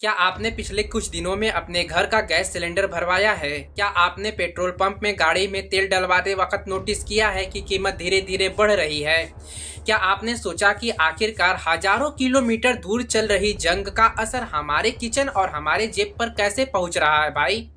क्या आपने पिछले कुछ दिनों में अपने घर का गैस सिलेंडर भरवाया है? क्या आपने पेट्रोल पंप में गाड़ी में तेल डलवाते वक्त नोटिस किया है कि कीमत धीरे धीरे बढ़ रही है? क्या आपने सोचा कि आखिरकार हजारों किलोमीटर दूर चल रही जंग का असर हमारे किचन और हमारे जेब पर कैसे पहुंच रहा है भाई?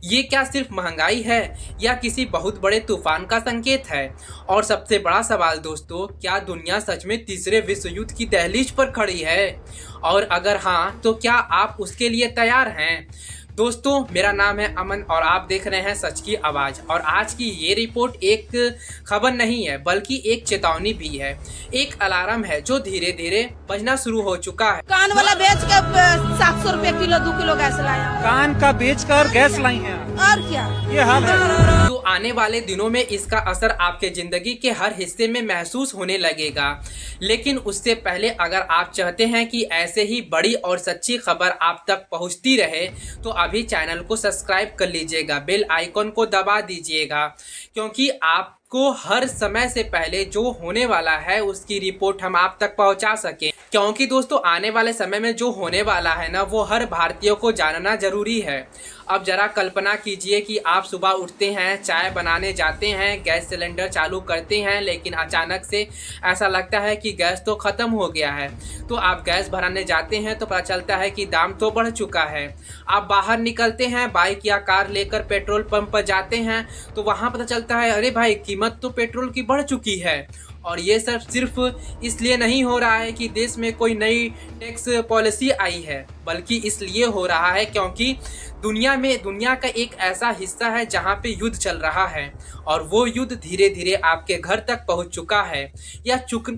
ये क्या सिर्फ महंगाई है या किसी बहुत बड़े तूफान का संकेत है? और सबसे बड़ा सवाल दोस्तों, क्या दुनिया सच में तीसरे विश्व युद्ध की दहलीज पर खड़ी है? और अगर हाँ, तो क्या आप उसके लिए तैयार हैं? दोस्तों, मेरा नाम है अमन और आप देख रहे हैं सच की आवाज़। और आज की ये रिपोर्ट एक खबर नहीं है बल्कि एक चेतावनी भी है, एक अलार्म है जो धीरे धीरे बजना शुरू हो चुका है। कान वाला बेच के 700 रुपए किलो 2 किलो गैस लाया। कान का बेचकर गैस लाई हैं। और क्या ये हाल है। तो आने वाले दिनों में इसका असर आपके जिंदगी के हर हिस्से में महसूस होने लगेगा। लेकिन उससे पहले अगर आप चाहते हैं कि ऐसे ही बड़ी और सच्ची खबर आप तक पहुंचती रहे तो अभी चैनल को सब्सक्राइब कर लीजिएगा, बेल आइकॉन को दबा दीजिएगा, क्योंकि आपको हर समय से पहले जो होने वाला है उसकी रिपोर्ट हम आप तक पहुंचा सकें। क्योंकि दोस्तों, आने वाले समय में जो होने वाला है ना, वो हर भारतीय को जानना जरूरी है। अब जरा कल्पना कीजिए कि आप सुबह उठते हैं, चाय बनाने जाते हैं, गैस सिलेंडर चालू करते हैं, लेकिन अचानक से ऐसा लगता है कि गैस तो ख़त्म हो गया है। तो आप गैस भराने जाते हैं तो पता चलता है कि दाम तो बढ़ चुका है। आप बाहर निकलते हैं, बाइक या कार लेकर पेट्रोल पंप पर जाते हैं तो वहाँ पता चलता है अरे भाई, कीमत तो पेट्रोल की बढ़ चुकी है। और ये सब सिर्फ इसलिए नहीं हो रहा है कि देश में कोई नई टैक्स पॉलिसी आई है, बल्कि इसलिए हो रहा है क्योंकि दुनिया का एक ऐसा हिस्सा है जहाँ पे युद्ध चल रहा है और वो युद्ध धीरे धीरे आपके घर तक पहुँच चुका है या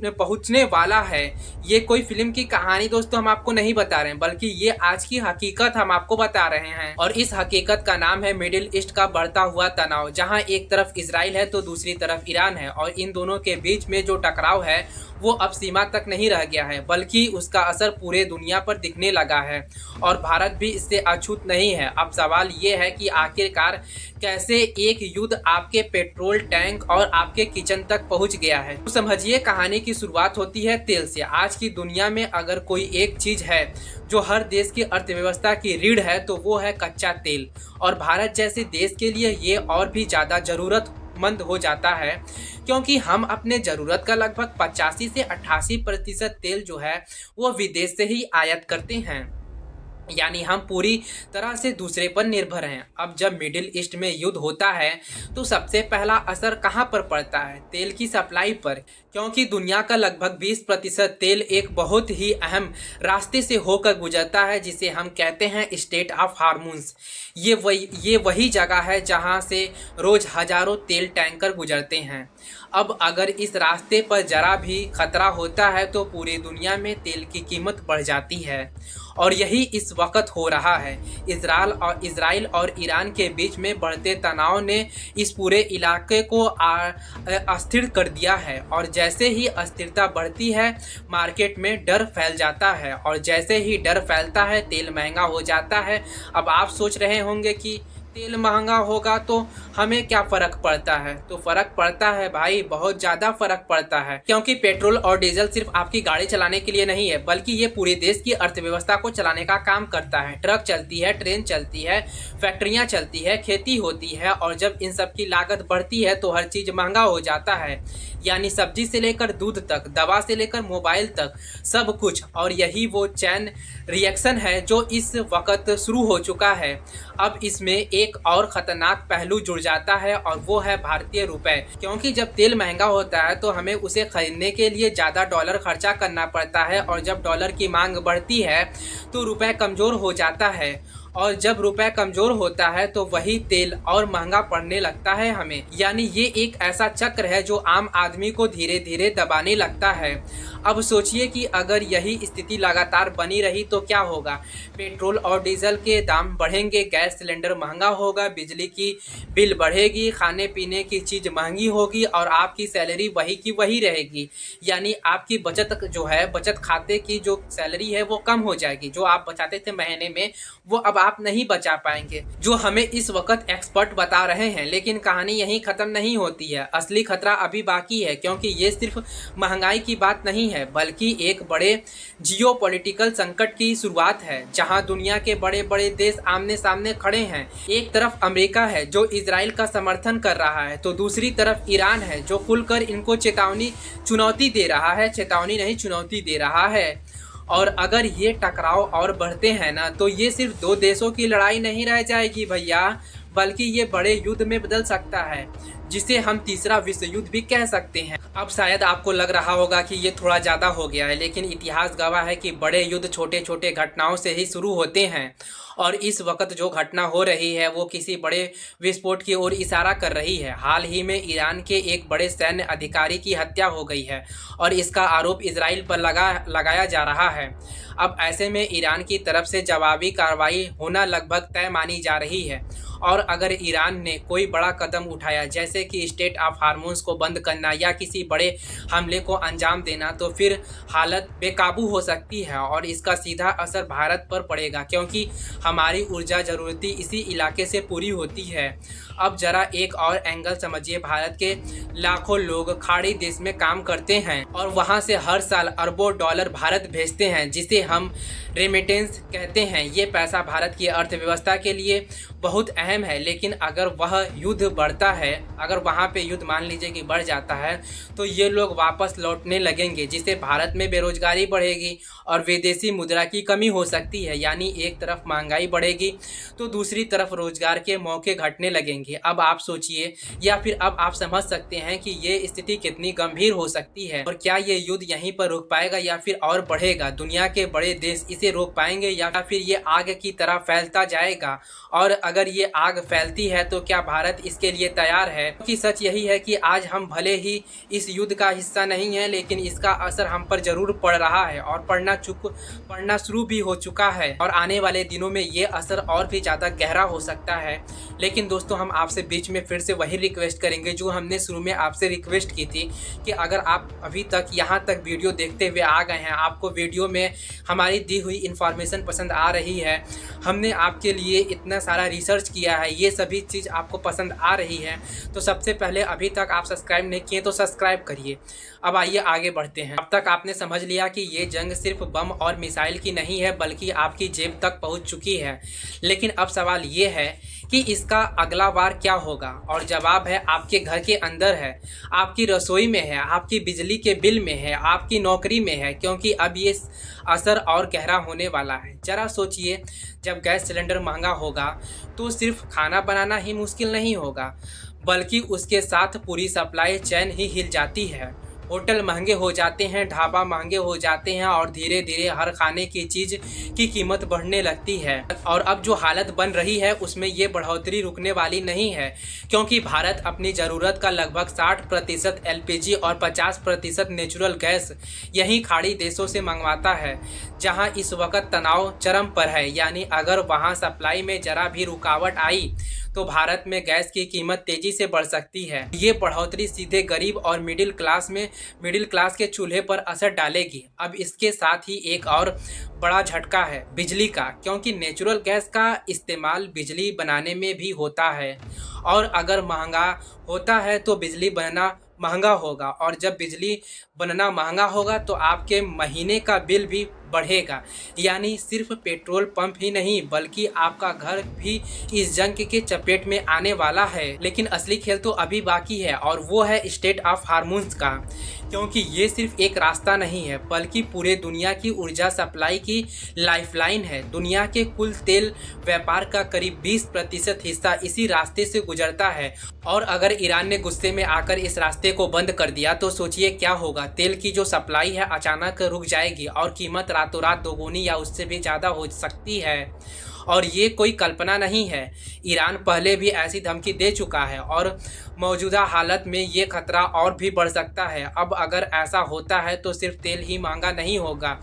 पहुँचने वाला है। ये कोई फिल्म की कहानी दोस्तों हम आपको नहीं बता रहे हैं, बल्कि ये आज की हकीकत हम आपको बता रहे हैं। और इस हकीकत का नाम है मिडिल ईस्ट का बढ़ता हुआ तनाव, जहाँ एक तरफ इजराइल है तो दूसरी तरफ ईरान है। और इन दोनों के बीच में जो टकराव है वो अब सीमा तक नहीं रह गया है, बल्कि उसका असर पूरे दुनिया पर दिखने लगा है और भारत भी इससे अछूत नहीं है। अब सवाल ये है कि आखिरकार कैसे एक युद्ध आपके पेट्रोल टैंक और आपके किचन तक पहुंच गया है। तो समझिए, कहानी की शुरुआत होती है तेल से। आज की दुनिया में अगर कोई एक चीज है जो हर देश की अर्थव्यवस्था की रीढ़ है तो वो है कच्चा तेल। और भारत जैसे देश के लिए ये और भी ज़्यादा ज़रूरतमंद हो जाता है, क्योंकि हम अपने ज़रूरत का लगभग 85 से 88% तेल जो है वो विदेश से ही आयात करते हैं, यानी हम पूरी तरह से दूसरे पर निर्भर हैं। अब जब मिडिल ईस्ट में युद्ध होता है तो सबसे पहला असर कहाँ पर पड़ता है? तेल की सप्लाई पर, क्योंकि दुनिया का लगभग 20% तेल एक बहुत ही अहम रास्ते से होकर गुजरता है जिसे हम कहते हैं स्ट्रेट ऑफ हार्मोन्स। ये वही जगह है जहाँ से रोज़ हजारों तेल टैंकर गुजरते हैं। अब अगर इस रास्ते पर जरा भी खतरा होता है तो पूरी दुनिया में तेल की कीमत बढ़ जाती है। और यही इस वक्त हो रहा है। इजराइल और ईरान के बीच में बढ़ते तनाव ने इस पूरे इलाके को अस्थिर कर दिया है। और जैसे ही अस्थिरता बढ़ती है, मार्केट में डर फैल जाता है और जैसे ही डर फैलता है, तेल महंगा हो जाता है। अब आप सोच रहे होंगे कि तेल महंगा होगा तो हमें क्या फ़र्क पड़ता है? तो फ़र्क पड़ता है भाई, बहुत ज़्यादा फ़र्क पड़ता है, क्योंकि पेट्रोल और डीजल सिर्फ आपकी गाड़ी चलाने के लिए नहीं है, बल्कि ये पूरे देश की अर्थव्यवस्था को चलाने का काम करता है। ट्रक चलती है, ट्रेन चलती है, फैक्ट्रियाँ चलती है, खेती होती है। और जब इन सब की लागत बढ़ती है तो हर चीज़ महंगा हो जाता है, यानी सब्जी से लेकर दूध तक, दवा से लेकर मोबाइल तक, सब कुछ। और यही वो चैन रिएक्शन है जो इस वक्त शुरू हो चुका है। अब इसमें एक और ख़तरनाक पहलू जुड़ जाता है और वो है भारतीय रुपए, क्योंकि जब तेल महंगा होता है तो हमें उसे खरीदने के लिए ज़्यादा डॉलर खर्चा करना पड़ता है। और जब डॉलर की मांग बढ़ती है तो रुपए कमज़ोर हो जाता है, और जब रुपए कमज़ोर होता है तो वही तेल और महंगा पड़ने लगता है हमें। यानी ये एक ऐसा चक्र है जो आम आदमी को धीरे धीरे दबाने लगता है। अब सोचिए कि अगर यही स्थिति लगातार बनी रही तो क्या होगा? पेट्रोल और डीजल के दाम बढ़ेंगे, गैस सिलेंडर महंगा होगा, बिजली की बिल बढ़ेगी, खाने पीने की चीज़ महंगी होगी और आपकी सैलरी वही की वही रहेगी। यानी आपकी बचत जो है, बचत खाते की जो सैलरी है वो कम हो जाएगी। जो आप बचाते थे महीने में, वो अब आप नहीं बचा पाएंगे, जो हमें इस वक्त एक्सपर्ट बता रहे हैं। लेकिन कहानी यहीं खत्म नहीं होती है, असली खतरा अभी बाकी है, क्योंकि ये सिर्फ महंगाई की बात नहीं है बल्कि एक बड़े जियोपॉलिटिकल संकट की शुरुआत है, जहां दुनिया के बड़े बड़े देश आमने सामने खड़े हैं। एक तरफ अमेरिका है जो इजराइल का समर्थन कर रहा है, तो दूसरी तरफ ईरान है जो खुलकर इनको चुनौती दे रहा है, चेतावनी नहीं चुनौती दे रहा है। और अगर ये टकराव और बढ़ते हैं ना, तो ये सिर्फ दो देशों की लड़ाई नहीं रह जाएगी भैया, बल्कि ये बड़े युद्ध में बदल सकता है, जिसे हम तीसरा विश्व युद्ध भी कह सकते हैं। अब शायद आपको लग रहा होगा कि ये थोड़ा ज़्यादा हो गया है, लेकिन इतिहास गवाह है कि बड़े युद्ध छोटे छोटे घटनाओं से ही शुरू होते हैं। और इस वक्त जो घटना हो रही है वो किसी बड़े विस्फोट की ओर इशारा कर रही है। हाल ही में ईरान के एक बड़े सैन्य अधिकारी की हत्या हो गई है और इसका आरोप इजराइल पर लगाया जा रहा है। अब ऐसे में ईरान की तरफ से जवाबी कार्रवाई होना लगभग तय मानी जा रही है। और अगर ईरान ने कोई बड़ा कदम उठाया, जैसे कि स्टेट ऑफ हार्मोन्स को बंद करना या किसी बड़े हमले को अंजाम देना, तो फिर हालत बेकाबू हो सकती है और इसका सीधा असर भारत पर पड़ेगा, क्योंकि हमारी ऊर्जा ज़रूरती इसी इलाके से पूरी होती है। अब जरा एक और एंगल समझिए, भारत के लाखों लोग खाड़ी देश में काम करते हैं और वहां से हर साल अरबों डॉलर भारत भेजते हैं, जिसे हम रेमिटेंस कहते हैं। ये पैसा भारत की अर्थव्यवस्था के लिए बहुत अहम है, लेकिन अगर वह युद्ध बढ़ता है, अगर वहाँ पे युद्ध मान लीजिए कि बढ़ जाता है, तो ये लोग वापस लौटने लगेंगे, जिससे भारत में बेरोजगारी बढ़ेगी और विदेशी मुद्रा की कमी हो सकती है। यानी एक तरफ महंगाई बढ़ेगी तो दूसरी तरफ रोजगार के मौके घटने लगेंगे। अब आप सोचिए, या फिर अब आप समझ सकते हैं कि ये स्थिति कितनी गंभीर हो सकती है। और क्या ये युद्ध यहीं पर रुक पाएगा या फिर और बढ़ेगा? दुनिया के बड़े देश इसे रोक पाएंगे या फिर ये आग की तरह फैलता जाएगा? और अगर ये आग फैलती है तो क्या भारत इसके लिए तैयार है? क्योंकि सच यही है कि आज हम भले ही इस युद्ध का हिस्सा नहीं है, लेकिन इसका असर हम पर जरूर पड़ रहा है और पड़ना शुरू भी हो चुका है। और आने वाले दिनों में ये असर और भी ज़्यादा गहरा हो सकता है। लेकिन दोस्तों, हम आपसे बीच में फिर से वही रिक्वेस्ट करेंगे जो हमने शुरू में आपसे रिक्वेस्ट की थी, कि अगर आप अभी तक यहाँ तक वीडियो देखते हुए आ गए हैं, आपको वीडियो में हमारी दी हुई इन्फॉर्मेशन पसंद आ रही है, हमने आपके लिए इतना सारा रिसर्च किया है, ये सभी चीज़ आपको पसंद आ रही है, तो सबसे पहले अभी तक आप सब्सक्राइब नहीं किए तो सब्सक्राइब करिए। अब आइए आगे बढ़ते हैं। अब तक आपने समझ लिया कि ये जंग सिर्फ बम और मिसाइल की नहीं है, बल्कि आपकी जेब तक पहुंच चुकी है। लेकिन अब सवाल ये है कि इसका अगला वार क्या होगा? और जवाब है आपके घर के अंदर है, आपकी रसोई में है, आपकी बिजली के बिल में है, आपकी नौकरी में है, क्योंकि अब ये असर और गहरा होने वाला है। जरा सोचिए, जब गैस सिलेंडर महंगा होगा तो सिर्फ खाना बनाना ही मुश्किल नहीं होगा, बल्कि उसके साथ पूरी सप्लाई चेन ही हिल जाती है। होटल महंगे हो जाते हैं, ढाबा महंगे हो जाते हैं और धीरे धीरे हर खाने की चीज़ की कीमत बढ़ने लगती है। और अब जो हालत बन रही है उसमें ये बढ़ोतरी रुकने वाली नहीं है, क्योंकि भारत अपनी ज़रूरत का लगभग 60% LPG और 50% नेचुरल गैस यहीं खाड़ी देशों से मंगवाता है, जहां इस वक्त तनाव चरम पर है। यानी अगर वहां सप्लाई में जरा भी रुकावट आई तो भारत में गैस की कीमत तेजी से बढ़ सकती है। ये बढ़ोतरी सीधे गरीब और मिडिल क्लास के चूल्हे पर असर डालेगी। अब इसके साथ ही एक और बड़ा झटका है बिजली का, क्योंकि नेचुरल गैस का इस्तेमाल बिजली बनाने में भी होता है, और अगर महंगा होता है तो बिजली बनना महंगा होगा, और जब बिजली बनना महंगा होगा तो आपके महीने का बिल भी बढ़ेगा। यानी सिर्फ पेट्रोल पंप ही नहीं, बल्कि आपका घर भी इस जंग के चपेट में आने वाला है। लेकिन असली खेल तो अभी बाकी है, और वो है स्टेट ऑफ हार्मोन्स का, क्योंकि ये सिर्फ एक रास्ता नहीं है, बल्कि पूरे दुनिया की ऊर्जा सप्लाई की लाइफलाइन है। दुनिया के कुल तेल व्यापार का करीब 20% हिस्सा इसी रास्ते से गुजरता है, और अगर ईरान ने गुस्से में आकर इस रास्ते को बंद कर दिया तो सोचिए क्या होगा। तेल की जो सप्लाई है अचानक रुक जाएगी और कीमत रातों रात दोगुनी या उससे भी ज़्यादा हो सकती है। और ये कोई कल्पना नहीं है, ईरान पहले भी ऐसी धमकी दे चुका है और मौजूदा हालत में ये खतरा और भी बढ़ सकता है। अब अगर ऐसा होता है तो सिर्फ तेल ही महंगा नहीं होगा,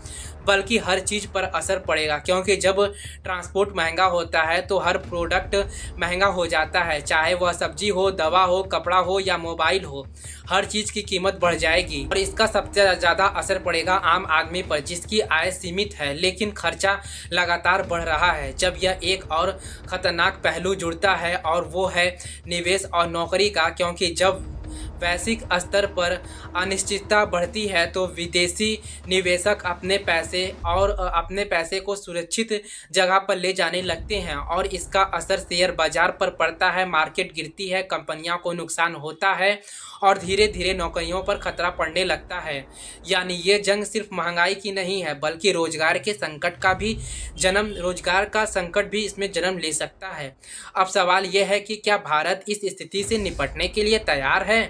बल्कि हर चीज़ पर असर पड़ेगा, क्योंकि जब ट्रांसपोर्ट महंगा होता है तो हर प्रोडक्ट महंगा हो जाता है, चाहे वह सब्जी हो, दवा हो, कपड़ा हो या मोबाइल हो, हर चीज़ की कीमत बढ़ जाएगी। और इसका सबसे ज़्यादा असर पड़ेगा आम आदमी पर, जिसकी आय सीमित है लेकिन खर्चा लगातार बढ़ रहा है। जब तब यह एक और ख़तरनाक पहलू जुड़ता है और वो है निवेश और नौकरी का, क्योंकि जब वैश्विक स्तर पर अनिश्चितता बढ़ती है तो विदेशी निवेशक अपने पैसे को सुरक्षित जगह पर ले जाने लगते हैं और इसका असर शेयर बाजार पर पड़ता है। मार्केट गिरती है, कंपनियों को नुकसान होता है और धीरे धीरे नौकरियों पर खतरा पड़ने लगता है। यानी ये जंग सिर्फ महंगाई की नहीं है बल्कि रोजगार का संकट भी इसमें जन्म ले सकता है। अब सवाल यह है कि क्या भारत इस स्थिति से निपटने के लिए तैयार है?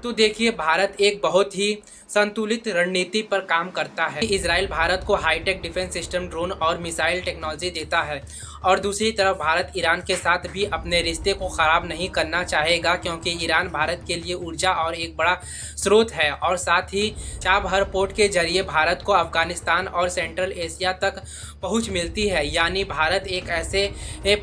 तो देखिए, भारत एक बहुत ही संतुलित रणनीति पर काम करता है। इजराइल भारत को हाईटेक डिफेंस सिस्टम, ड्रोन और मिसाइल टेक्नोलॉजी देता है और दूसरी तरफ भारत ईरान के साथ भी अपने रिश्ते को ख़राब नहीं करना चाहेगा, क्योंकि ईरान भारत के लिए ऊर्जा और एक बड़ा स्रोत है और साथ ही चाबहार पोर्ट के जरिए भारत को अफगानिस्तान और सेंट्रल एशिया तक पहुंच मिलती है। यानी भारत एक ऐसे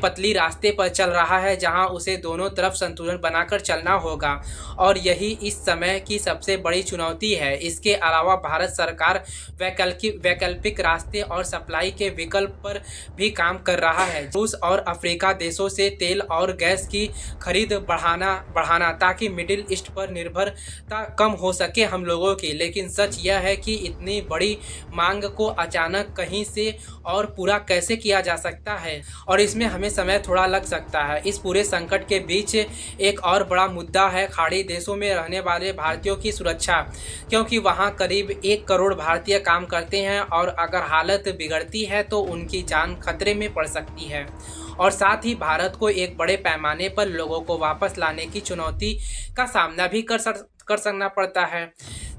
पतली रास्ते पर चल रहा है जहां उसे दोनों तरफ संतुलन बनाकर चलना होगा और यही इस समय की सबसे बड़ी चुनौती है। इसके अलावा भारत सरकार वैकल्पिक रास्ते और सप्लाई के विकल्प पर भी काम कर रहा है। रूस और अफ्रीका देशों से तेल और गैस की खरीद बढ़ाना ताकि मिडिल ईस्ट पर निर्भरता कम हो सके हम लोगों की। लेकिन सच यह है कि इतनी बड़ी मांग को अचानक कहीं से और पूरा कैसे किया जा सकता है और इसमें हमें समय थोड़ा लग सकता है। इस पूरे संकट के बीच एक और बड़ा मुद्दा है खाड़ी देशों में रहने वाले भारतीयों की सुरक्षा, क्योंकि वहां करीब 1 करोड़ भारतीय काम करते हैं और अगर हालत बिगड़ती है तो उनकी जान खतरे में पड़ सकती है। और साथ ही भारत को एक बड़े पैमाने पर लोगों को वापस लाने की चुनौती का सामना भी करना पड़ता है,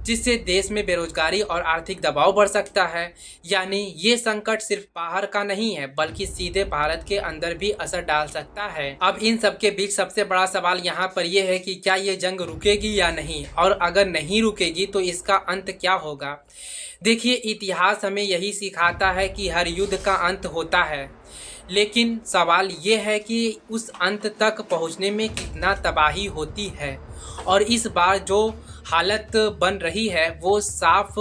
जिससे देश में बेरोजगारी और आर्थिक दबाव बढ़ सकता है। यानी ये संकट सिर्फ बाहर का नहीं है बल्कि सीधे भारत के अंदर भी असर डाल सकता है। अब इन सब के बीच सबसे बड़ा सवाल यहाँ पर यह है कि क्या ये जंग रुकेगी या नहीं, और अगर नहीं रुकेगी तो इसका अंत क्या होगा। देखिए, इतिहास हमें यही सिखाता है कि हर युद्ध का अंत होता है, लेकिन सवाल ये है कि उस अंत तक पहुँचने में कितना तबाही होती है। और इस बार जो हालत बन रही है वो साफ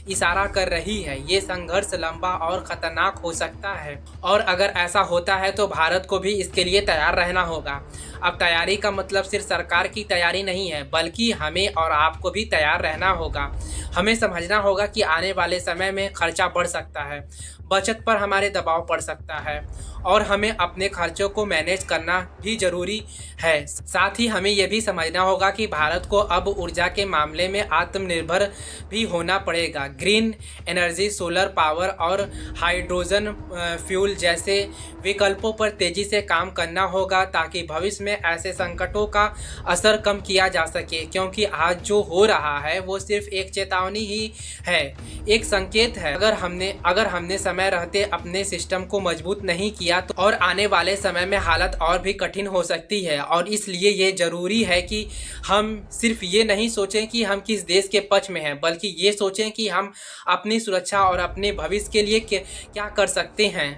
इशारा कर रही है ये संघर्ष लंबा और ख़तरनाक हो सकता है, और अगर ऐसा होता है तो भारत को भी इसके लिए तैयार रहना होगा। अब तैयारी का मतलब सिर्फ सरकार की तैयारी नहीं है बल्कि हमें और आपको भी तैयार रहना होगा। हमें समझना होगा कि आने वाले समय में खर्चा बढ़ सकता है, बचत पर हमारे दबाव पड़ सकता है और हमें अपने खर्चों को मैनेज करना भी ज़रूरी है। साथ ही हमें यह भी समझना होगा कि भारत को अब ऊर्जा के मामले में आत्मनिर्भर भी होना पड़ेगा। ग्रीन एनर्जी, सोलर पावर और हाइड्रोजन फ्यूल जैसे विकल्पों पर तेज़ी से काम करना होगा ताकि भविष्य में ऐसे संकटों का असर कम किया जा सके, क्योंकि आज जो हो रहा है वो सिर्फ एक चेतावनी ही है, एक संकेत है। अगर हमने समय रहते अपने सिस्टम को मजबूत नहीं किया तो और आने वाले समय में हालत और भी कठिन हो सकती है। और इसलिए ये ज़रूरी है कि हम सिर्फ ये नहीं सोचें कि हम किस देश के पक्ष में हैं, बल्कि ये सोचें कि हम अपनी सुरक्षा और अपने भविष्य के लिए क्या कर सकते हैं।